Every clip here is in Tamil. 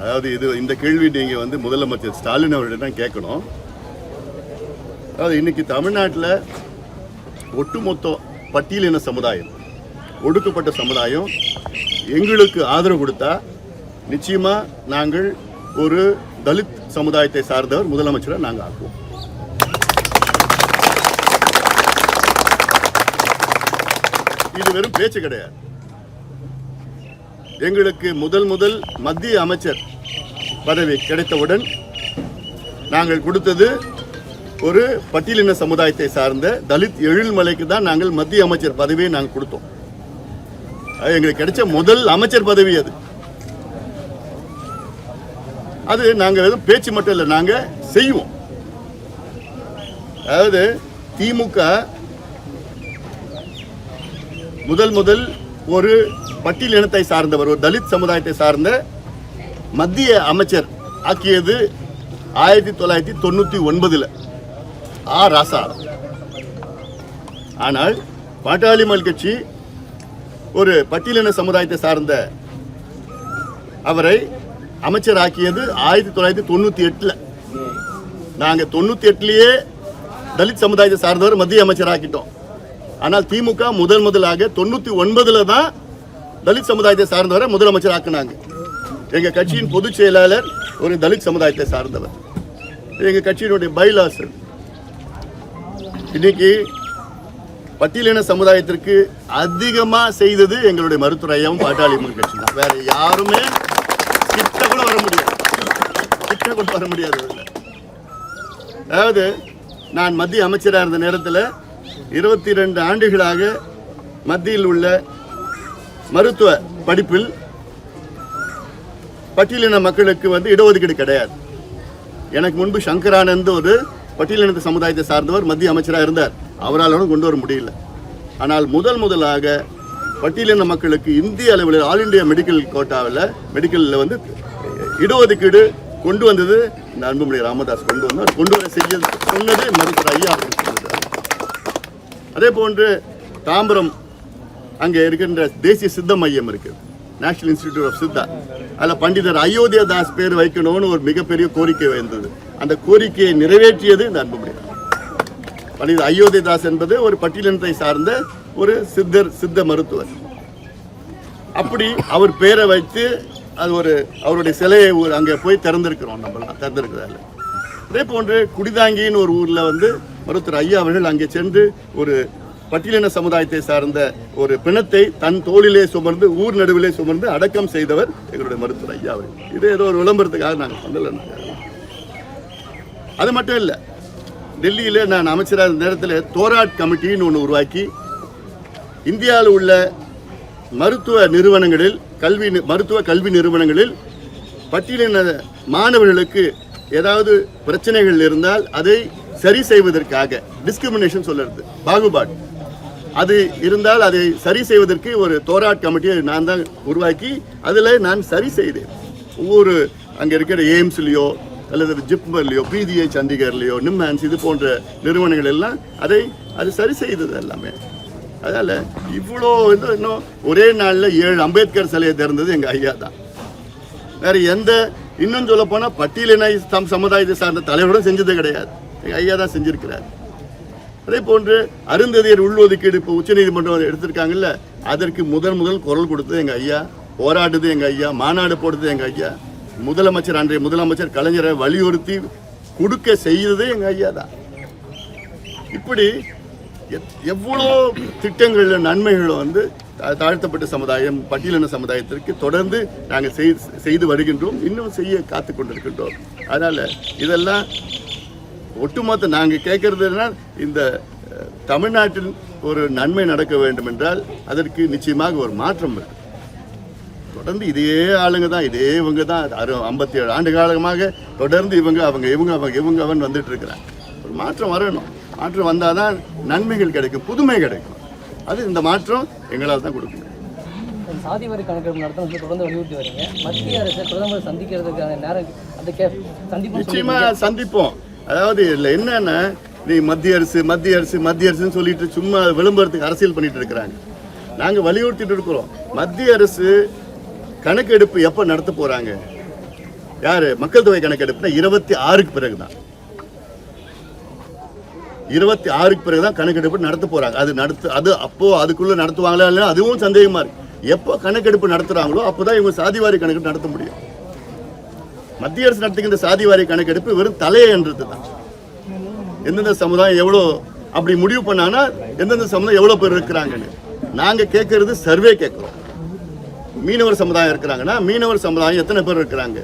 அதாவது இந்த கேள்வி நீங்கள் முதலமைச்சர் ஸ்டாலின் அவர்கிட்ட தான் கேட்கணும். அதாவது இன்னைக்கு தமிழ்நாட்டில் ஒட்டுமொத்த பட்டியலின சமுதாயம், ஒடுக்கப்பட்ட சமுதாயம் எங்களுக்கு ஆதரவு கொடுத்தா நிச்சயமாக நாங்கள் ஒரு தலித் சமுதாயத்தை சார்ந்தவர் முதலமைச்சரை நாங்கள் ஆக்குவோம். இது வெறும் பேச்சு கிடையாது. எங்களுக்கு முதல் மத்திய அமைச்சர் பதவி கிடைத்தவுடன் நாங்கள் கொடுத்தது ஒரு பட்டியலின சமுதாயத்தை சார்ந்த தலித் எழில்மலைக்கு தான் நாங்கள் மத்திய அமைச்சர் பதவியை நாங்கள் கொடுத்தோம். எங்களுக்கு கிடைச்ச முதல் அமைச்சர் பதவி அது நாங்கள் எதுவும் பேச்சு மட்டும் இல்லை, நாங்கள் செய்வோம். அதாவது திமுக முதல் ஒரு பட்டியலினத்தை சார்ந்தவர், ஒரு தலித் சமுதாயத்தை சார்ந்த மத்திய அமைச்சர் ஆக்கியது 1999 ராசா. ஆனால் பாட்டாளி மக்கள் கட்சி ஒரு பட்டியலின சமுதாயத்தை சார்ந்த அவரை அமைச்சர் ஆக்கியது 1998. நாங்கள் 98லேயே தலித் சமுதாயத்தை சார்ந்தவர் மத்திய அமைச்சர் ஆக்கிட்டோம். ஆனால் திமுக முதலாக 99 தான் தலித் சமுதாயத்தை சார்ந்தவரை முதலமைச்சர் ஆக்கினாங்க. எங்கள் கட்சியின் பொதுச் செயலாளர் ஒரு தலித் சமுதாயத்தை சார்ந்தவர். எங்கள் கட்சியினுடைய பைலாஸ் இன்னைக்கு பட்டியலின சமுதாயத்திற்கு அதிகமாக செய்தது எங்களுடைய மருத்துவர் ஐயாவும் பாட்டாளி மக்கள் கட்சி தான். வேற யாருமே கிட்ட கூட வர முடியாது. அதாவது நான் மத்திய அமைச்சராக இருந்த நேரத்தில் 22 ஆண்டுகளாக மத்தியில் உள்ள மருத்துவ படிப்பில் பட்டியலின மக்களுக்கு இடஒதுக்கீடு கிடையாது. எனக்கு முன்பு சங்கரானந்த் ஒரு பட்டியலின சமுதாயத்தை சார்ந்தவர் மத்திய அமைச்சராக இருந்தார். அவரால் கொண்டு வர முடியல. ஆனால் முதலாக பட்டியலின மக்களுக்கு இந்திய அளவில் ஆல் இண்டியா மெடிக்கல் கோட்டாவில் மெடிக்கலில் இடஒதுக்கீடு கொண்டு வந்தது இந்த அன்புமணி ராமதாஸ் கொண்டு வந்தார். கொண்டு வர செய்ய சொன்னது மருத்துவர் ஐயா அவர்கள் சொன்னார். அதே போன்று தாம்பரம் அங்கே இருக்கின்ற தேசிய சித்த மையம் இருக்குது, நேஷனல் இன்ஸ்டிடியூட் ஆஃப் சித்தா. அதில் பண்டிதர் அயோத்தியா தாஸ் பேர் வைக்கணும்னு ஒரு மிகப்பெரிய கோரிக்கை வந்தது. அந்த கோரிக்கையை நிறைவேற்றியது இந்த அன்புமணி. பண்டிதர் அயோத்தியா தாஸ் என்பது ஒரு பட்டியலினத்தை சார்ந்த ஒரு சித்த மருத்துவர். அப்படி அவர் பேரை வைத்து அது அவருடைய சிலையை அங்கே போய் திறந்திருக்கிறோம். நம்மளாம் திறந்திருக்கிறதால. அதே போன்று குடிதாங்கின்னு ஒரு ஊரில் மருத்துவர் ஐயா அவர்கள் அங்கே சென்று ஒரு பட்டியலின சமுதாயத்தை சார்ந்த ஒரு பிணத்தை தன் தோளிலே சுமர்ந்து ஊர் நடுவிலே சுமர்ந்து அடக்கம் செய்தவர் எங்களுடைய மருத்துவர் ஐயா அவர்கள். இது ஏதோ ஒரு விளம்பரத்துக்காக நாங்கள் பண்ணல. அது மட்டும் இல்லை, டெல்லியில் நான் அமைச்சராக இருந்த நேரத்தில் தோராட் கமிட்டின்னு ஒன்று உருவாக்கி இந்தியாவில் உள்ள மருத்துவ நிறுவனங்களில் மருத்துவ கல்வி நிறுவனங்களில் பட்டியலின மாணவர்களுக்கு ஏதாவது பிரச்சனைகள் இருந்தால் அதை சரி செய்வதற்காக, டிஸ்கிரிமினேஷன் சொல்லுறது, பாகுபாடு அது இருந்தால் அதை சரி செய்வதற்கு ஒரு தோராட் கமிட்டியை நான் தான் உருவாக்கி அதில் நான் சரி செய்தேன். ஒவ்வொரு அங்கே இருக்கிற எய்ம்ஸ்லேயோ அல்லது ஜிப்மர்லேயோ பிஜிஐ சண்டிகர்லேயோ நிம்ஹான்ஸ் இது போன்ற நிறுவனங்கள் எல்லாம் அது சரி செய்தது எல்லாமே. அதனால் இவ்வளோ இன்னும் ஒரே நாளில் 7 அம்பேத்கர் சிலையை திறந்தது எங்கள் ஐயா தான். வேறு இன்னும் சொல்ல போனால் பட்டியலின சமுதாயத்தை சார்ந்த தலைவரும் செஞ்சது கிடையாது, எங்கள் ஐயா தான் செஞ்சிருக்கிறார். அதே போன்று அருந்ததியர் உள்ஒதுக்கீடு இப்போ உச்சநீதிமன்றம் எடுத்திருக்காங்கல்ல, அதற்கு முதல் குரல் கொடுத்தது எங்கள் ஐயா, போராடுது எங்கள் ஐயா, மாநாடு போடுறது எங்கள் ஐயா, அன்றைய முதலமைச்சர் கலைஞரை வலியுறுத்தி கொடுக்க செய்தது எங்கள் ஐயா தான். இப்படி எவ்வளோ திட்டங்கள் நன்மைகளும் தாழ்த்தப்பட்ட சமுதாயம் பட்டியலின சமுதாயத்திற்கு தொடர்ந்து நாங்கள் செய்து வருகின்றோம், இன்னும் செய்ய காத்து கொண்டிருக்கின்றோம். அதனால் இதெல்லாம் ஒட்டுமொத்த நாங்கள் கேட்கறதுனா இந்த தமிழ்நாட்டில் ஒரு நன்மை நடக்க வேண்டும் என்றால் அதற்கு நிச்சயமாக ஒரு மாற்றம் இருக்கு. தொடர்ந்து இதே ஆளுங்க தான், இவங்க தான் 57 ஆண்டு காலமாக தொடர்ந்து இவங்க வந்துட்டு இருக்கிறாங்க. ஒரு மாற்றம் வரணும். மாற்றம் வந்தால் தான் நன்மைகள் கிடைக்கும், புதுமை கிடைக்கும். அது இந்த மாற்றம் எங்களால் தான் கொடுக்க முடியும். சாதி வரி கணக்கெடுப்பு நடத்த தொடர்ந்து வலியுறுத்தி வரீங்க. மத்திய அரசு பிரதமர் சந்திக்கிறதுக்கான நேரம் அந்த நிச்சயமாக சந்திப்போம். அதாவது இல்லை என்னன்னா, நீ மத்திய அரசுன்னு சொல்லிட்டு சும்மா விளம்பரத்துக்கு அரசியல் பண்ணிட்டு இருக்கிறாங்க. நாங்கள் வலியுறுத்திட்டு இருக்கிறோம், மத்திய அரசு கணக்கெடுப்பு எப்போ நடத்த போகிறாங்க, யாரு மக்கள் தொகை கணக்கெடுப்புனா 26க்கு பிறகுதான் 26க்கு பிறகுதான் கணக்கெடுப்பு நடத்த போறாங்க. அது அப்போ அதுக்குள்ள நடத்துவாங்களா இல்லையா அதுவும் சந்தேகமா இருக்கு. எப்போ கணக்கெடுப்பு நடத்துறாங்களோ அப்போதான் இவங்க சாதிவாரி கணக்கெடுப்பு நடத்த முடியும். மத்திய அரசு நடத்துகின்ற சாதிவாரி கணக்கெடுப்பு வெறும் தலையை என்றது தான். எந்தெந்த சமுதாயம் எவ்வளோ அப்படி முடிவு பண்ணாங்கன்னா எந்தெந்த சமுதாயம் எவ்வளோ பேர் இருக்கிறாங்கன்னு நாங்கள் கேட்கறது சர்வே கேட்குறோம். மீனவர் சமுதாயம் இருக்கிறாங்கன்னா மீனவர் சமுதாயம் எத்தனை பேர் இருக்கிறாங்க,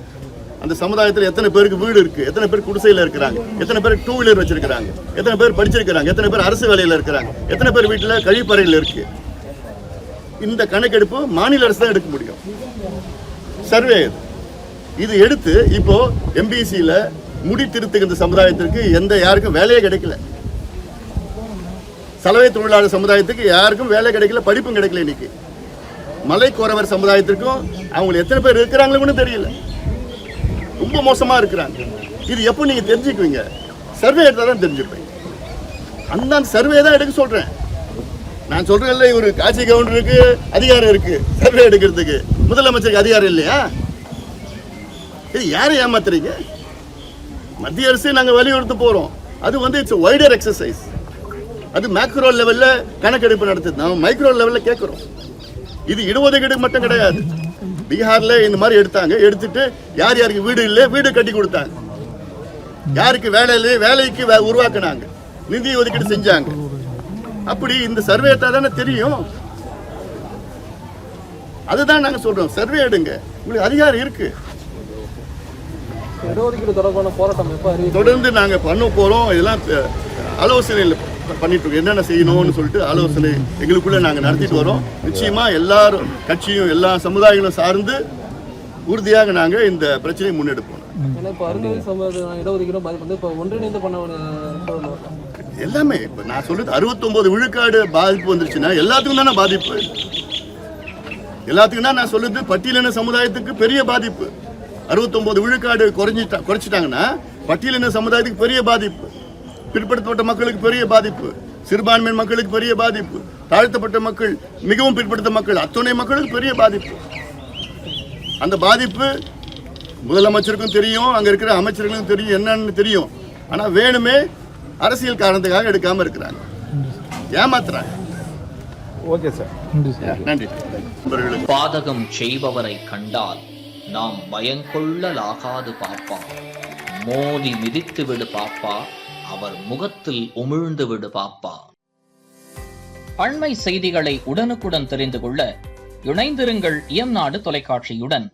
அந்த சமுதாயத்தில் எத்தனை பேருக்கு வீடு இருக்கு, எத்தனை பேர் குடிசையில் இருக்கிறாங்க, எத்தனை பேர் 2 வீலர் வச்சிருக்கிறாங்க, எத்தனை பேர் படிச்சிருக்கிறாங்க, எத்தனை பேர் அரசு வேலையில் இருக்கிறாங்க, எத்தனை பேர் வீட்டில் கழிப்பறையில் இருக்கு. இந்த கணக்கெடுப்பு மாநில அரசு தான் எடுக்க முடியும். சர்வே இது எடுத்து இப்போ எம்பிசியில் முடி திருத்துகின்ற சமுதாயத்திற்கு யாருக்கும் வேலையே கிடைக்கல. சலவை தொழிலாளர் சமுதாயத்துக்கு யாருக்கும் வேலை கிடைக்கல, படிப்பும் கிடைக்கல. இன்னைக்கு மலைக்கோரவர் சமுதாயத்திற்கும் அவங்க எத்தனை பேர் இருக்கிறாங்களுன்னு தெரியல, ரொம்ப மோசமா இருக்கிறாங்க. இது எப்போ நீங்க தெரிஞ்சுக்குவீங்க? சர்வே எடுத்தா தான் தெரிஞ்சுப்பீங்க. அந்த சர்வே தான் எடுக்க சொல்றேன். நான் சொல்றேன்ல, ஒரு காட்சி கவுண்டருக்கு அதிகாரம் இருக்கு சர்வே எடுக்கிறதுக்கு, முதலமைச்சருக்கு அதிகாரம் இல்லையா? இது யாரை ஏமாத்துறீங்க? மத்திய அரசு நாங்கள் வலியுறுத்த போறோம். அது இட்ஸ் வைடர் எக்ஸசைஸ். அது மேக்ரோ லெவல்ல கணக்கெடுப்பு நடத்துது, நம்ம மைக்ரோ லெவல்ல கேட்கிறோம். இது இடஒதுக்கீடு மட்டும் கிடையாது. பீகார்ல இந்த மாதிரி எடுத்துட்டு யார் யாருக்கு வீடு இல்லை வீடு கட்டி கொடுத்தாங்க, யாருக்கு வேலை இல்லை வேலைக்கு உருவாக்குனாங்க, நிதி ஒதுக்கீடு செஞ்சாங்க. அப்படி இந்த சர்வே தானே தெரியும். அதுதான் நாங்க சொல்றோம், சர்வே எடுங்க, உங்களுக்கு அதிகாரம் இருக்கு. இடஒதுக்கீடு தொடர்பான போராட்டம் தொடர்ந்து நாங்க பண்ண போறோம். இதெல்லாம் ஆலோசனையில் பண்ணிட்டு இருக்கோம், என்னென்ன செய்யணும்னு சொல்லிட்டு ஆலோசனை எங்களுக்குள்ள நாங்க நடத்திட்டு வரோம். நிச்சயமா எல்லாரும் கட்சியும் எல்லா சமுதாயங்களும் சார்ந்து உறுதியாக நாங்க இந்த பிரச்சனையை முன்னெடுப்போம். எல்லாமே இப்ப நான் சொல்றது 69 விழுக்காடு பாதிப்பு வந்துருச்சுன்னா எல்லாத்துக்கும் தானே பாதிப்பு. எல்லாத்துக்கும் தான் நான் சொல்றது பட்டியலின சமுதாயத்துக்கு பெரிய பாதிப்பு. 69 விழுக்காடு குறைச்சிட்டாங்கன்னா பட்டியலின சமுதாயத்துக்கு பெரிய பாதிப்பு, பிற்படுத்தப்பட்ட மக்களுக்கு பெரிய பாதிப்பு, சிறுபான்மை மக்களுக்கு பெரிய பாதிப்பு, தாழ்த்தப்பட்ட மக்கள், மிகவும் பிற்படுத்த மக்கள், அத்துணை மக்களுக்கு பெரிய பாதிப்பு. அந்த பாதிப்பு முதலமைச்சருக்கும் தெரியும், அங்க இருக்கிற அமைச்சர்களுக்கும் தெரியும், என்னன்னு தெரியும். ஆனா வேணுமே அரசியல் காரணத்துக்காக எடுக்காம இருக்கிறாங்க, ஏமாத்துறாங்க. ஓகே சார், நன்றி. பாதகம் செய்பவரை கண்டால் நாம் பயங்கொள்ளலாகாது பாப்பா, மோதி மிதித்து விடு பாப்பா, அவர் முகத்தில் உமிழ்ந்து விடு பாப்பா. அண்மை செய்திகளை உடனுக்குடன் தெரிந்து கொள்ள இணைந்திருங்கள் இயம்நாடு தொலைக்காட்சியுடன்.